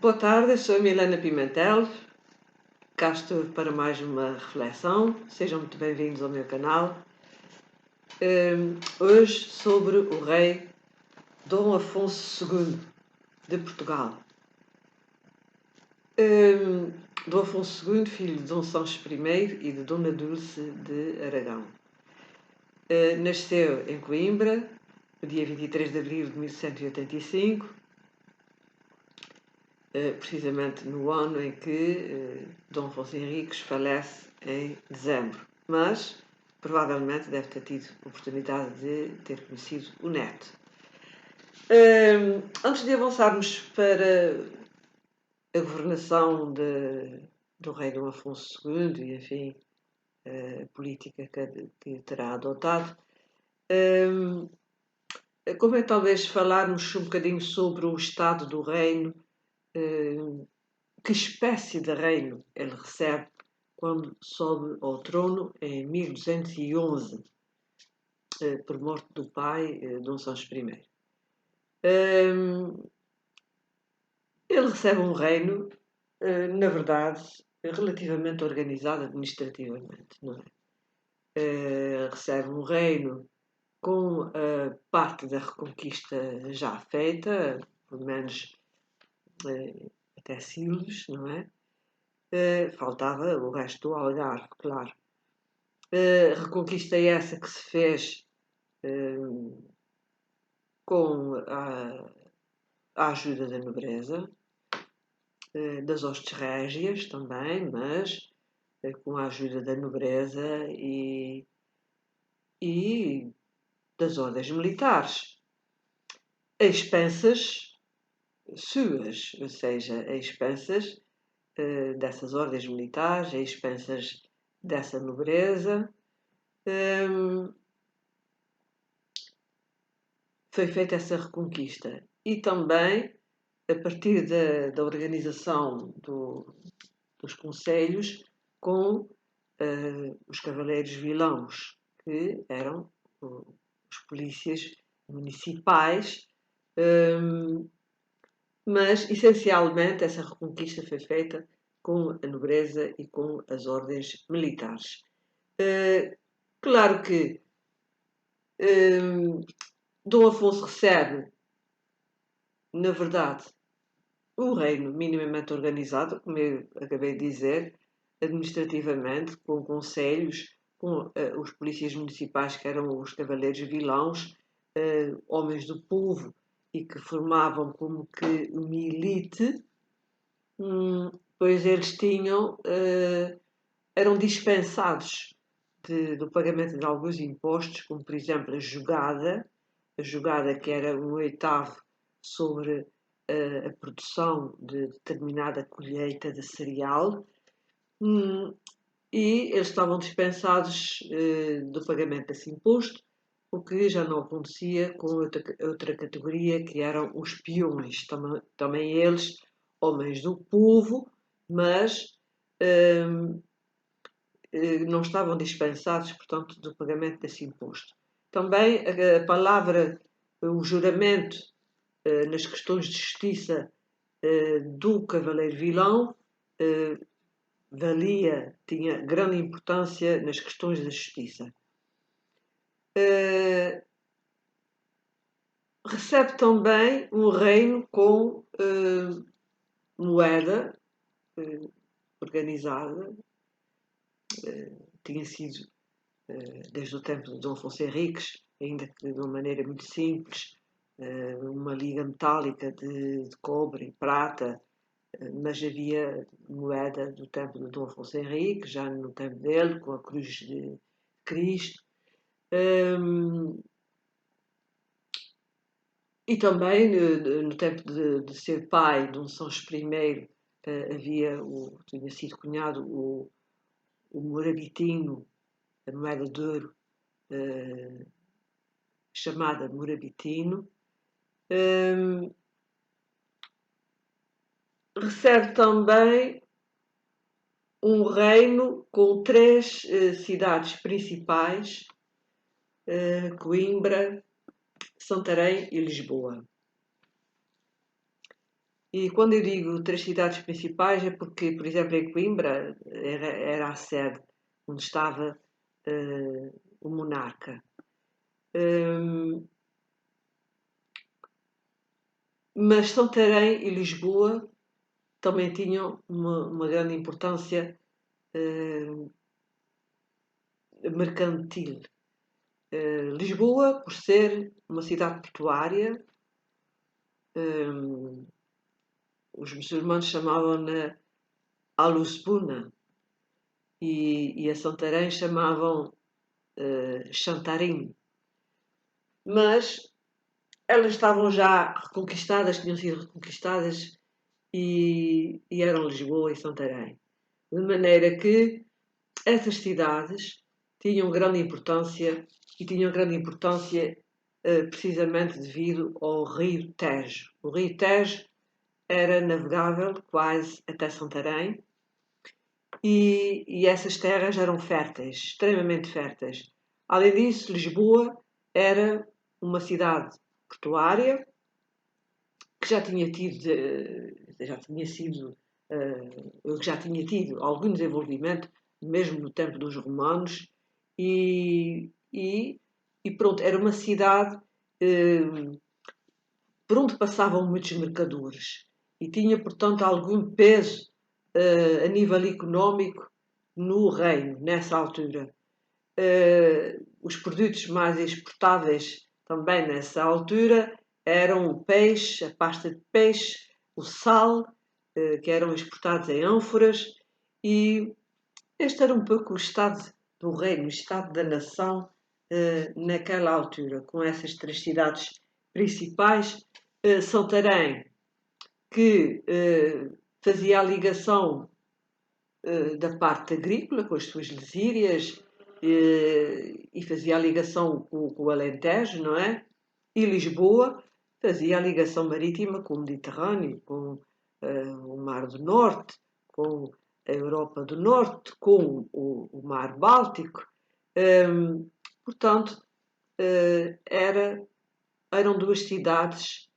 Boa tarde, eu sou a Milena Pimentel, cá estou para mais uma reflexão, sejam muito bem-vindos ao meu canal. Hoje sobre o rei Dom Afonso II de Portugal. Dom Afonso II, filho de Dom Sancho I e de Dona Dulce de Aragão. Nasceu em Coimbra, no dia 23 de abril de 1185, precisamente no ano em que Dom Afonso Henriques falece em dezembro, mas provavelmente deve ter tido oportunidade de ter conhecido o neto. Antes de avançarmos para a governação do rei Dom Afonso II e, enfim, a política que terá adotado, convém talvez falarmos um bocadinho sobre o estado do reino, que espécie de reino ele recebe quando sobe ao trono em 1211, por morte do pai, Dom Sancho I. Ele recebe um reino, na verdade, relativamente organizado administrativamente, não é? Recebe um reino com a parte da reconquista já feita, pelo menos até Silves, não é? Faltava o resto do Algarve, claro. Reconquista essa que se fez com a ajuda da nobreza, das hostes régias também, mas com a ajuda da nobreza e das ordens militares, a expensas suas, ou seja, a expensas dessas ordens militares, a expensas dessa nobreza. Foi feita essa reconquista e também a partir da organização dos conselhos com os cavaleiros vilãos, que eram os polícias municipais, mas essencialmente essa reconquista foi feita com a nobreza e com as ordens militares. Claro que Dom Afonso recebe, na verdade, um reino minimamente organizado, como eu acabei de dizer, administrativamente, com conselhos, com os polícias municipais, que eram os cavaleiros vilãos, homens do povo, e que formavam como que uma elite, pois eles eram dispensados do pagamento de alguns impostos, como por exemplo a jogada que era um oitavo sobre a produção de determinada colheita de cereal, e eles estavam dispensados do pagamento desse imposto, o que já não acontecia com outra categoria, que eram os peões, também eles homens do povo, mas não estavam dispensados, portanto, do pagamento desse imposto. Também a palavra, o juramento nas questões de justiça do cavaleiro vilão tinha grande importância nas questões da justiça. Recebe também um reino com moeda organizada, tinha sido desde o tempo de Dom Afonso Henriques, ainda que de uma maneira muito simples, uma liga metálica de cobre e prata, mas havia moeda do tempo de Dom Afonso Henriques, já no tempo dele, com a cruz de Cristo. E também no tempo de ser pai de Dom Sancho I, tinha sido cunhado o morabitino, a moeda de ouro, chamada morabitino. Recebe também um reino com 3 cidades principais, Coimbra, Santarém e Lisboa. E quando eu digo três cidades principais é porque, por exemplo, em Coimbra era a sede onde estava o monarca. Mas Santarém e Lisboa também tinham uma grande importância mercantil. Lisboa, por ser uma cidade portuária, os muçulmanos chamavam-na Alusbuna e a Santarém chamavam Chantarim. Mas elas estavam já reconquistadas, tinham sido reconquistadas e eram Lisboa e Santarém. De maneira que essas cidades tinham grande importância e tinham grande importância precisamente devido ao rio Tejo. O rio Tejo era navegável quase até Santarém e essas terras eram férteis, extremamente férteis. Além disso, Lisboa era uma cidade portuária que já tinha tido algum desenvolvimento, mesmo no tempo dos romanos, e, e, e pronto, era uma cidade por onde passavam muitos mercadores e tinha, portanto, algum peso a nível económico no reino, nessa altura. Os produtos mais exportáveis também nessa altura eram o peixe, a pasta de peixe, o sal, que eram exportados em ânforas, e este era um pouco o estado do reino, o estado da nação naquela altura, com essas três cidades principais. Santarém, que fazia a ligação da parte agrícola, com as suas lesírias, e fazia a ligação com o Alentejo, não é? E Lisboa fazia a ligação marítima com o Mediterrâneo, com o Mar do Norte, com a Europa do Norte, com o Mar Báltico. Portanto, eram duas cidades,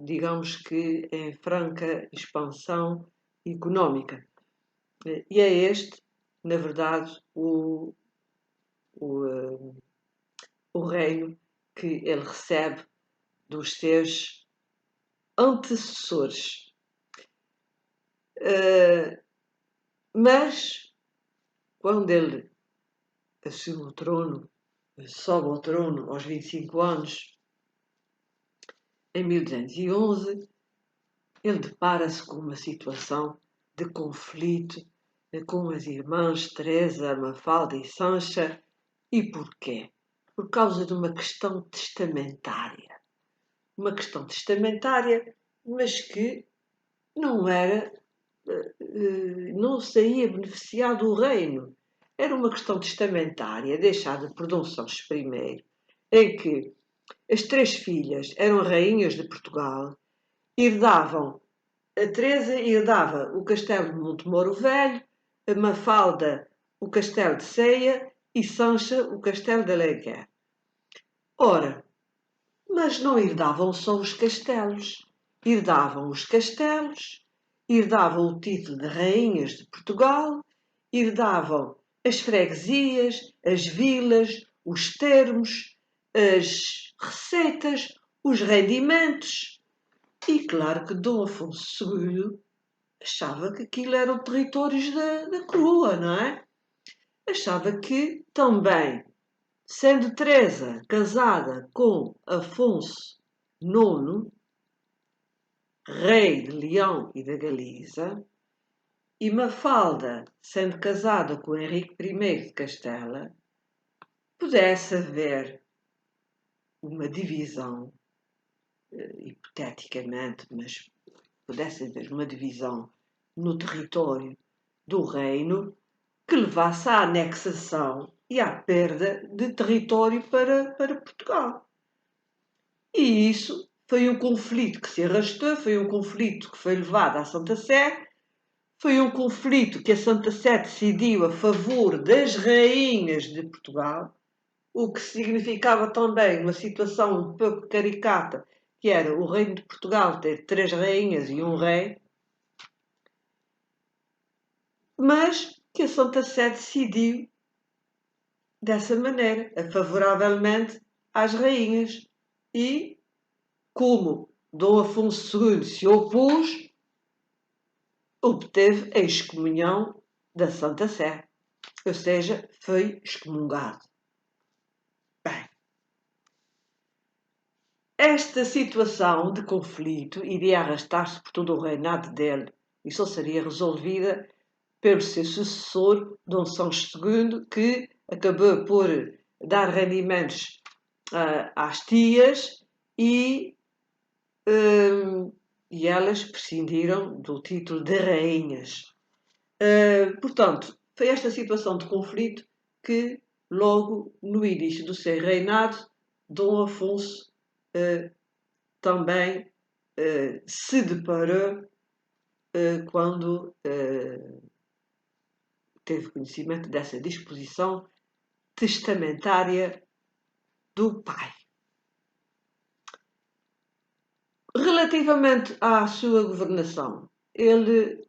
digamos que em franca expansão económica. E é este, na verdade, o reino que ele recebe dos seus antecessores. Mas, quando ele assume o trono, sobe ao trono aos 25 anos, em 1211, ele depara-se com uma situação de conflito com as irmãs Teresa, Mafalda e Sancha. E porquê? Por causa de uma questão testamentária. Uma questão testamentária, mas que não era, não saía beneficiado o reino. Era uma questão testamentária deixada por Dom Sancho I, em que as três filhas eram rainhas de Portugal, herdavam, a Teresa herdava o castelo de Montemoro Velho, a Mafalda o castelo de Ceia e Sancha o castelo de Alenquer. Ora, mas não herdavam só os castelos, herdavam os castelos, herdavam o título de rainhas de Portugal, herdavam as freguesias, as vilas, os termos, as receitas, os rendimentos. E claro que Dom Afonso II achava que aquilo eram territórios da coroa, não é? Achava que também, sendo Teresa casada com Afonso IX, rei de Leão e da Galiza, e Mafalda, sendo casada com Henrique I de Castela, pudesse haver uma divisão, hipoteticamente, mas pudesse haver uma divisão no território do reino que levasse à anexação e à perda de território para Portugal. E isso foi um conflito que se arrastou, foi um conflito que foi levado à Santa Sé, foi um conflito que a Santa Sé decidiu a favor das rainhas de Portugal, o que significava também uma situação um pouco caricata, que era o reino de Portugal ter 3 rainhas e um rei, mas que a Santa Sé decidiu dessa maneira, favoravelmente às rainhas. E, como Dom Afonso II se opôs, obteve a excomunhão da Santa Sé, ou seja, foi excomungado. Bem, esta situação de conflito iria arrastar-se por todo o reinado dele e só seria resolvida pelo seu sucessor, Dom São II, que acabou por dar rendimentos às tias e elas prescindiram do título de rainhas. Portanto, foi esta situação de conflito que, logo no início do seu reinado, Dom Afonso também se deparou quando teve conhecimento dessa disposição testamentária do pai. Relativamente à sua governação, ele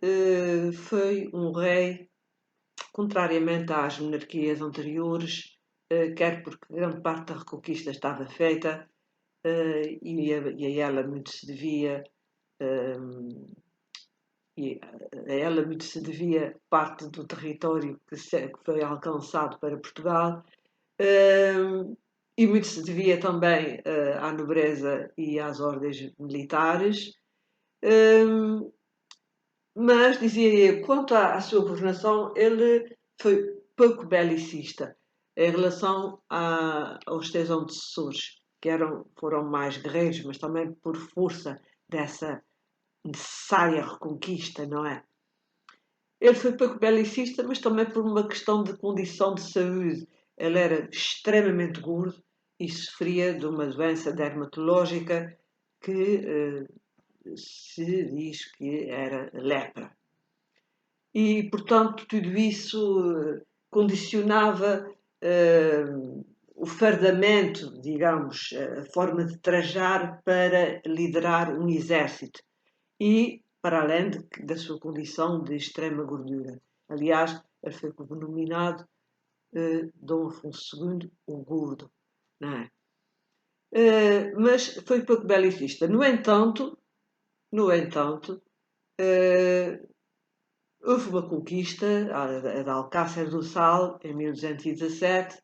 foi um rei, contrariamente às monarquias anteriores, quer porque grande parte da reconquista estava feita e a ela muito se devia parte do território que foi alcançado para Portugal, e muito se devia também à nobreza e às ordens militares. Mas, dizia eu, quanto à sua governação, ele foi pouco belicista em relação aos seus antecessores, que foram mais guerreiros, mas também por força dessa necessária reconquista, não é? Ele foi pouco belicista, mas também por uma questão de condição de saúde. Ele era extremamente gordo e sofria de uma doença dermatológica que se diz que era lepra. E, portanto, tudo isso condicionava o fardamento, digamos, a forma de trajar para liderar um exército. E, para além da sua condição de extrema gordura. Aliás, ele foi nominado Dom Afonso II, o Gordo, não é? Mas foi pouco belicista. No entanto, houve uma conquista, a de Alcácer do Sal, em 1217,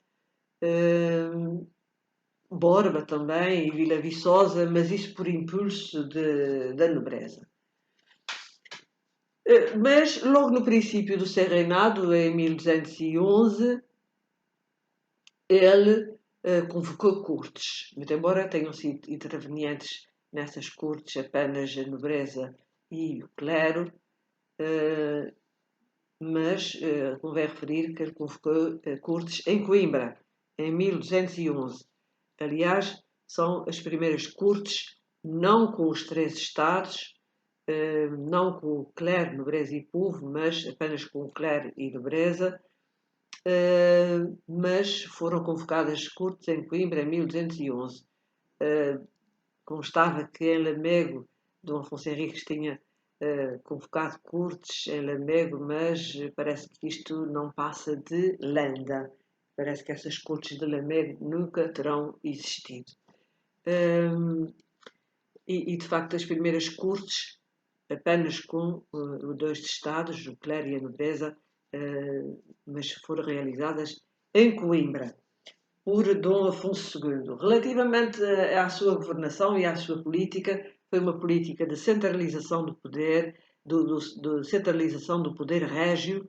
Borba também e Vila Viçosa, mas isso por impulso da nobreza. Mas logo no princípio do seu reinado, em 1211, ele convocou cortes, muito embora tenham sido intervenientes nessas cortes apenas a nobreza e o clero, mas convém referir que ele convocou cortes em Coimbra, em 1211. Aliás, são as primeiras cortes, não com os 3 estados, não com o clero, nobreza e povo, mas apenas com o clero e nobreza, mas foram convocadas cortes em Coimbra em 1211. Constava que em Lamego, Dom Afonso Henriques tinha convocado cortes em Lamego, mas parece que isto não passa de lenda. Parece que essas cortes de Lamego nunca terão existido. E de facto, as primeiras cortes, apenas com os 2 estados, o clero e a nobreza, mas foram realizadas em Coimbra, por Dom Afonso II. Relativamente à sua governação e à sua política, foi uma política de centralização do poder, de centralização do poder régio,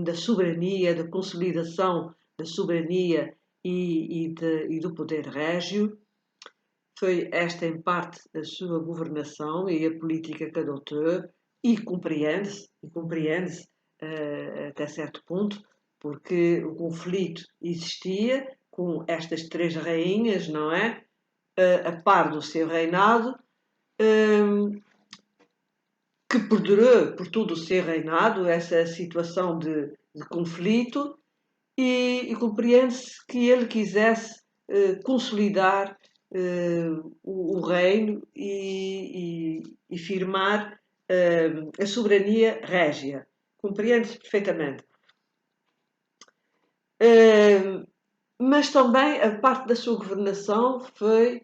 da soberania, da consolidação da soberania e do poder régio. Foi esta, em parte, a sua governação e a política que adotou, e compreende-se até certo ponto, porque o conflito existia com estas 3 rainhas, não é? A par do seu reinado, que perdurou por todo o seu reinado, essa situação de conflito, e compreende-se que ele quisesse consolidar o reino e firmar a soberania régia. Compreende-se perfeitamente. Mas também a parte da sua governação foi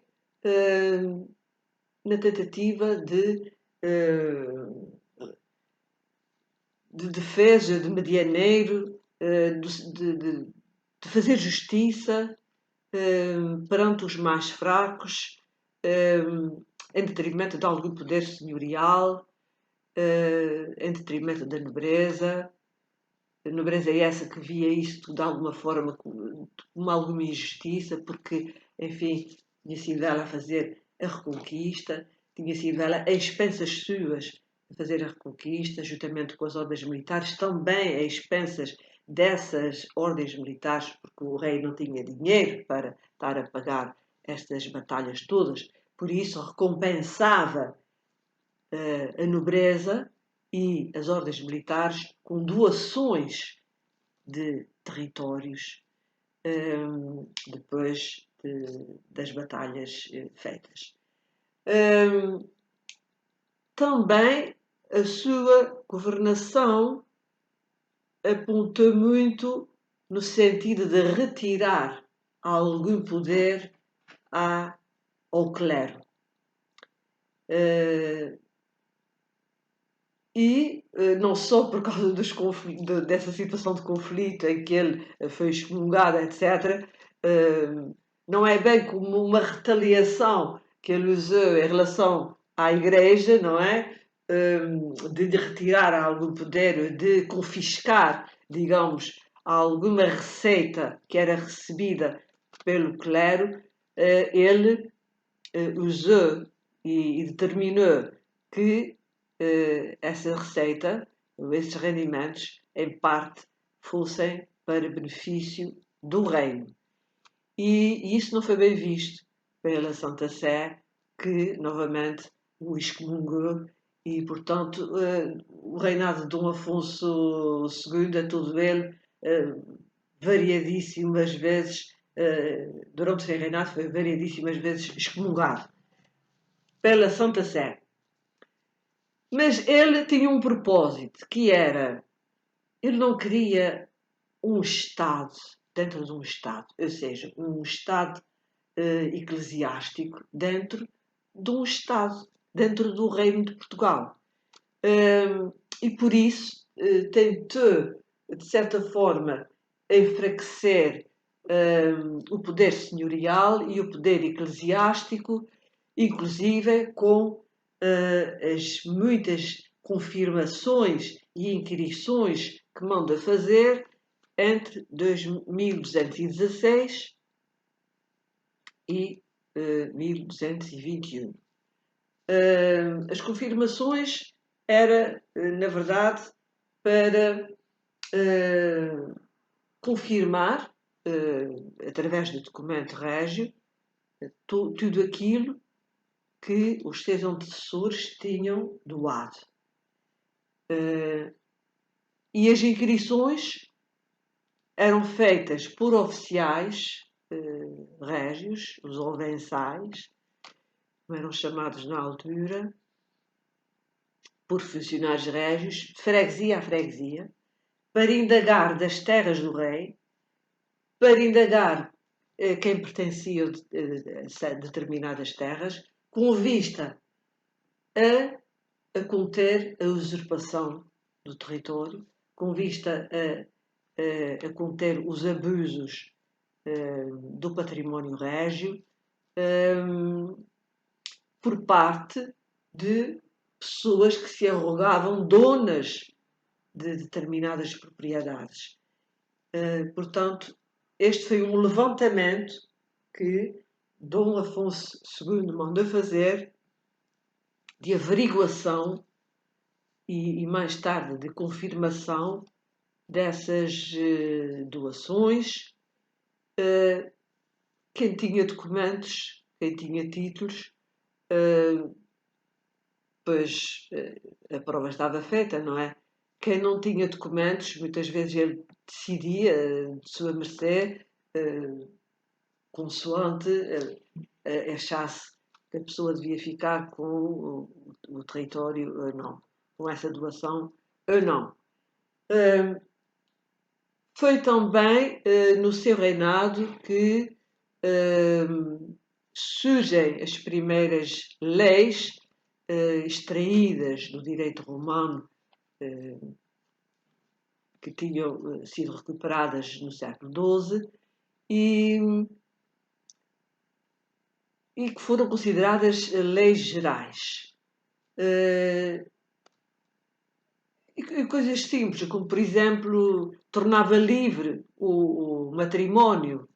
na tentativa de defesa, de medianeiro, de fazer justiça perante os mais fracos, em detrimento de algum poder senhorial, em detrimento da nobreza. A nobreza é essa que via isto de alguma forma como alguma injustiça, porque, enfim, tinha sido ela a fazer a reconquista, tinha sido ela a expensas suas a fazer a reconquista, juntamente com as ordens militares, também a expensas dessas ordens militares, porque o rei não tinha dinheiro para estar a pagar estas batalhas todas, por isso recompensava a nobreza e as ordens militares com doações de territórios depois das batalhas feitas. Também a sua governação apontou muito no sentido de retirar algum poder ao clero. E não só por causa dessa situação de conflito em que ele foi excomungado, etc., não é bem como uma retaliação que ele usou em relação à Igreja, não é? De retirar algum poder, de confiscar, digamos, alguma receita que era recebida pelo clero, ele usou e determinou que essa receita, esses rendimentos, em parte, fossem para benefício do reino. E isso não foi bem visto pela Santa Sé, que novamente o excomungou e, portanto, o reinado de Dom Afonso II, todo ele, variadíssimas vezes, durante o seu reinado, foi variadíssimas vezes excomungado pela Santa Sé. Mas ele tinha um propósito, que era, ele não queria um Estado dentro de um Estado, ou seja, um Estado eclesiástico dentro de um Estado, dentro do Reino de Portugal. E por isso tentou, de certa forma, enfraquecer o poder senhorial e o poder eclesiástico, inclusive com as muitas confirmações e inquirições que manda fazer entre 1216 e 1221. As confirmações era, na verdade, para confirmar, através do documento régio, tudo aquilo que os seus antecessores tinham doado. E as inquirições eram feitas por oficiais régios, os ovensais, como eram chamados na altura, por funcionários régios, de freguesia a freguesia, para indagar das terras do rei, para indagar quem pertencia a determinadas terras, com vista a conter a usurpação do território, com vista a conter os abusos do património régio por parte de pessoas que se arrogavam donas de determinadas propriedades. Portanto, este foi um levantamento que Dom Afonso II mandou fazer de averiguação e mais tarde de confirmação dessas doações. Quem tinha documentos, quem tinha títulos, pois a prova estava feita, não é? Quem não tinha documentos, muitas vezes ele decidia de sua mercê, consoante achasse que a pessoa devia ficar com o território ou não, com essa doação ou não. Foi também no seu reinado que surgem as primeiras leis extraídas do direito romano que tinham sido recuperadas no século XII e que foram consideradas leis gerais. E coisas simples, como por exemplo, tornava livre o matrimónio.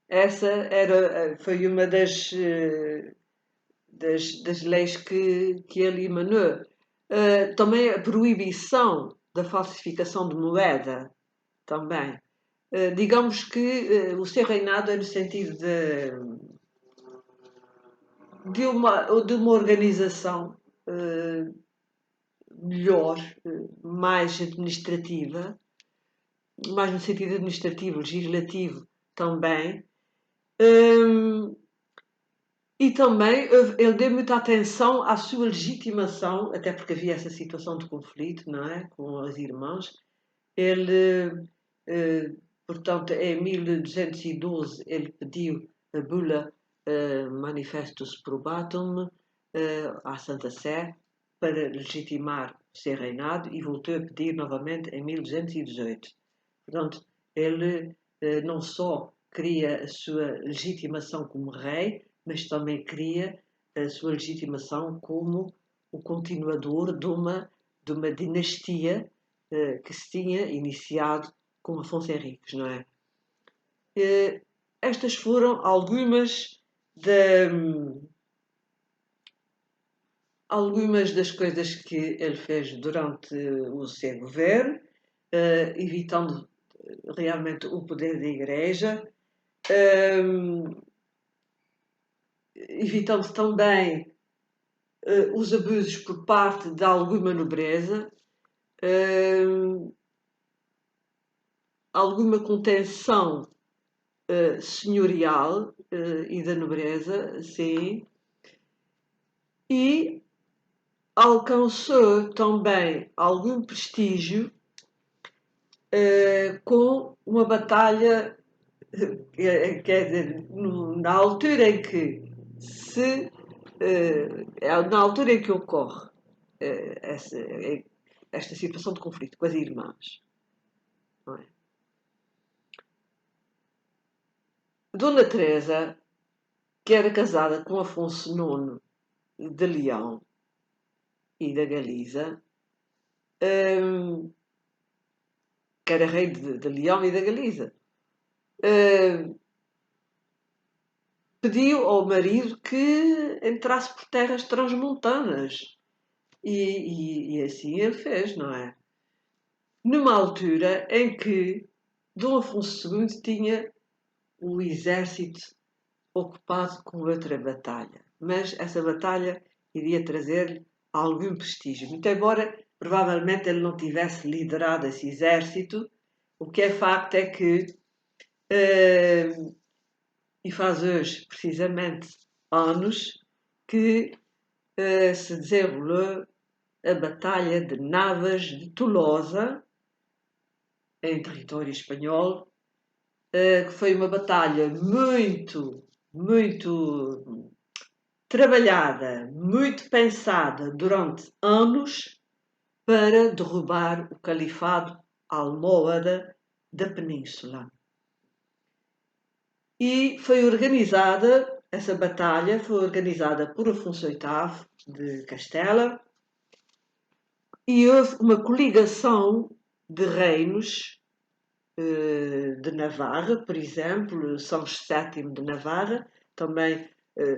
Essa foi uma das leis que ele emanou. Também a proibição da falsificação de moeda, também. Digamos que o seu reinado é no sentido de uma organização melhor, mais administrativa, mais no sentido administrativo, legislativo também. E também ele deu muita atenção à sua legitimação, até porque havia essa situação de conflito, não é? Com as irmãs. Ele, portanto, em 1212, ele pediu a bula Manifestus Probatum à Santa Sé para legitimar o seu reinado e voltou a pedir novamente em 1218. Portanto, ele não só queria a sua legitimação como rei, mas também queria a sua legitimação como o continuador de uma dinastia que se tinha iniciado com Afonso Henriques, não é? Estas foram algumas das coisas que ele fez durante o seu governo, evitando realmente o poder da Igreja, evitando também os abusos por parte de alguma nobreza, alguma contenção senhorial e da nobreza, sim, e alcançou também algum prestígio com uma batalha, quer dizer, na altura em que na altura em que ocorre esta situação de conflito com as irmãs, não é? Dona Teresa, que era casada com Afonso IX de Leão e da Galiza, que era rei de Leão e da Galiza, pediu ao marido que entrasse por terras transmontanas. E assim ele fez, não é? Numa altura em que Dom Afonso II tinha o exército ocupado com outra batalha. Mas essa batalha iria trazer-lhe algum prestígio. Muito embora provavelmente ele não tivesse liderado esse exército, o que é facto é que, e faz hoje precisamente anos, que se desenrolou a Batalha de Navas de Tolosa, em território espanhol, que foi uma batalha muito trabalhada, muito pensada durante anos para derrubar o califado almóhade da Península. E foi organizada, essa batalha foi organizada por Afonso VIII de Castela e houve uma coligação de reinos de Navarra, por exemplo, São VII de Navarra, também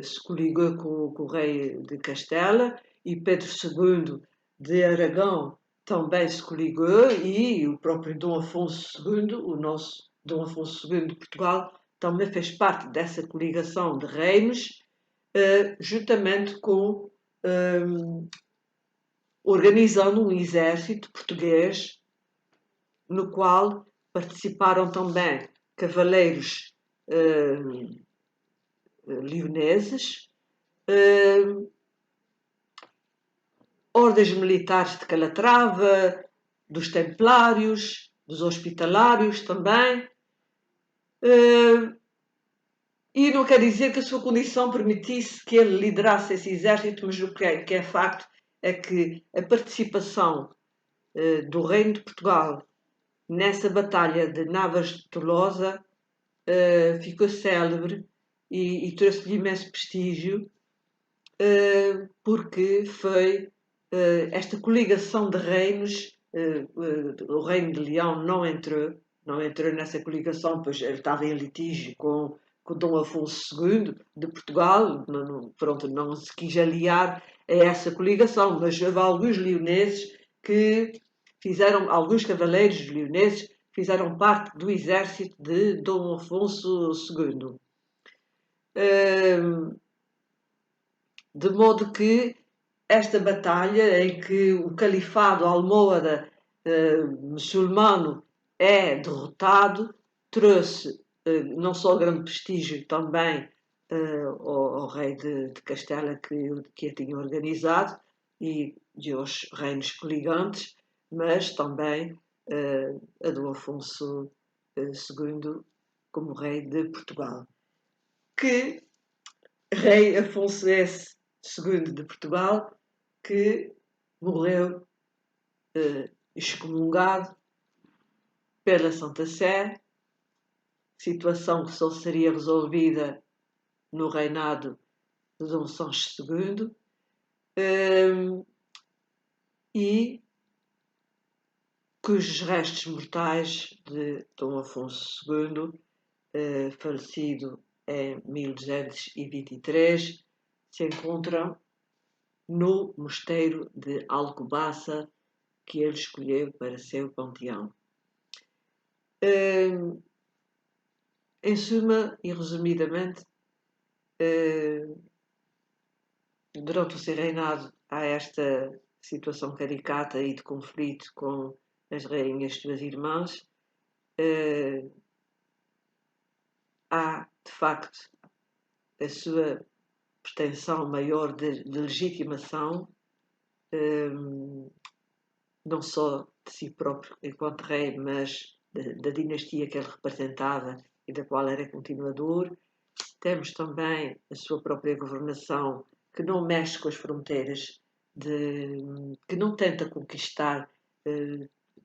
se coligou com o rei de Castela e Pedro II de Aragão também se coligou e o próprio Dom Afonso II, o nosso Dom Afonso II de Portugal, também fez parte dessa coligação de reinos, juntamente com organizando um exército português no qual participaram também cavaleiros leoneses, ordens militares de Calatrava, dos templários, dos hospitalários também. E não quer dizer que a sua condição permitisse que ele liderasse esse exército, mas o que é facto é que a participação do Reino de Portugal nessa batalha de Navas de Tolosa ficou célebre e trouxe-lhe imenso prestígio, porque foi esta coligação de reinos. O Reino de Leão não entrou nessa coligação, pois ele estava em litígio com Dom Afonso II de Portugal, pronto, não se quis aliar a essa coligação, mas houve alguns leoneses que fizeram, alguns cavaleiros leoneses fizeram parte do exército de Dom Afonso II. De modo que esta batalha em que o califado almohade muçulmano é derrotado trouxe não só grande prestígio também ao rei de Castela que a tinha organizado e aos reinos coligantes, mas também a do Afonso II como rei de Portugal, que rei Afonso II de Portugal, que morreu excomungado pela Santa Sé, situação que só seria resolvida no reinado de Dom Sancho II, e cujos restos mortais de Dom Afonso II, falecido em 1223, se encontram no mosteiro de Alcobaça, que ele escolheu para seu panteão. Em suma e resumidamente, durante o seu reinado há esta situação caricata e de conflito com as rainhas suas irmãs. Há, de facto, a sua pretensão maior de legitimação, não só de si próprio enquanto rei, mas da dinastia que ele representava e da qual era continuador. Temos também a sua própria governação, que não mexe com as fronteiras, que não tenta conquistar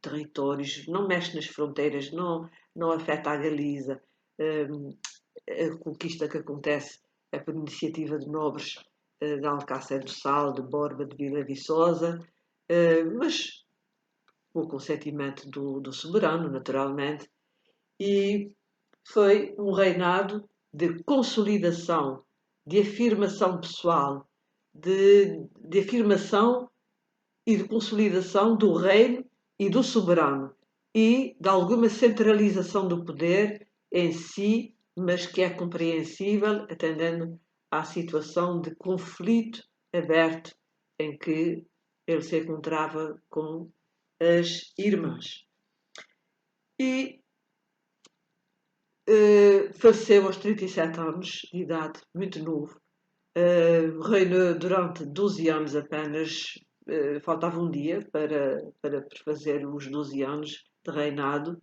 territórios, não mexe nas fronteiras, não afeta a Galiza. A conquista que acontece é por iniciativa de nobres de Alcácer do Sal, de Borba, de Vila Viçosa, mas com o consentimento do soberano, naturalmente, e foi um reinado de consolidação, de afirmação pessoal, de afirmação e de consolidação do reino e do soberano e de alguma centralização do poder em si, mas que é compreensível atendendo à situação de conflito aberto em que ele se encontrava com as irmãs. E faleceu aos 37 anos de idade, muito novo. Reinou durante 12 anos apenas, faltava um dia para fazer os 12 anos de reinado.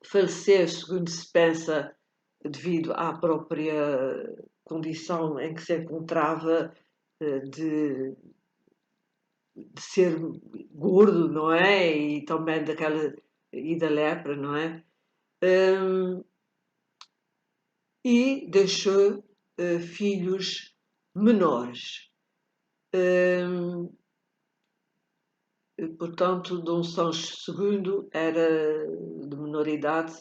Faleceu, segundo se pensa, devido à própria condição em que se encontrava de ser gordo, não é? E também e da lepra, não é? E deixou filhos menores. Portanto, Dom Sancho II era de menor idade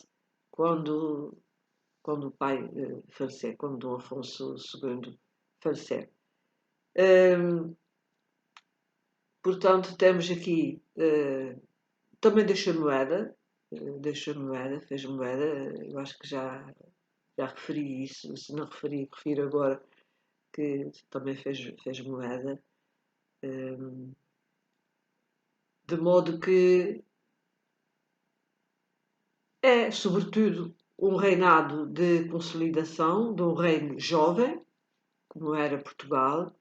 quando o pai faleceu, quando Dom Afonso II faleceu. Portanto, temos aqui também deixou moeda, fez moeda, eu acho que já referi isso, se não referi, refiro agora que também fez moeda, de modo que É, sobretudo, um reinado de consolidação de um reino jovem, como era Portugal,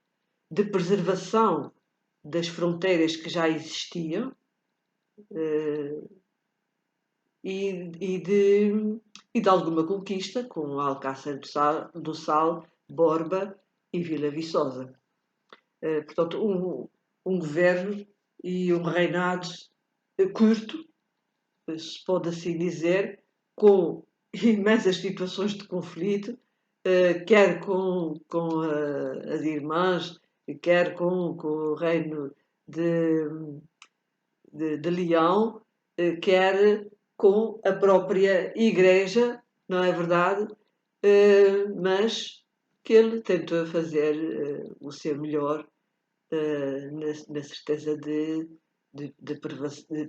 de preservação das fronteiras que já existiam, eh, e, e de, e de alguma conquista, com Alcácer do Sal, Borba e Vila Viçosa. Portanto, um governo e um reinado curto, se pode assim dizer, com imensas situações de conflito, quer com as irmãs, quer com o reino de, de Leão, quer com a própria Igreja, não é verdade? Mas que ele tentou fazer o seu melhor na certeza de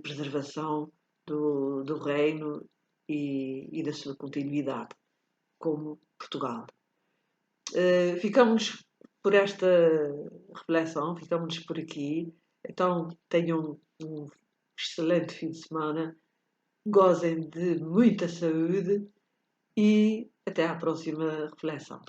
preservação do reino e da sua continuidade, como Portugal. Ficamos por esta reflexão, ficamos por aqui. Então tenham um excelente fim de semana, gozem de muita saúde e até à próxima reflexão.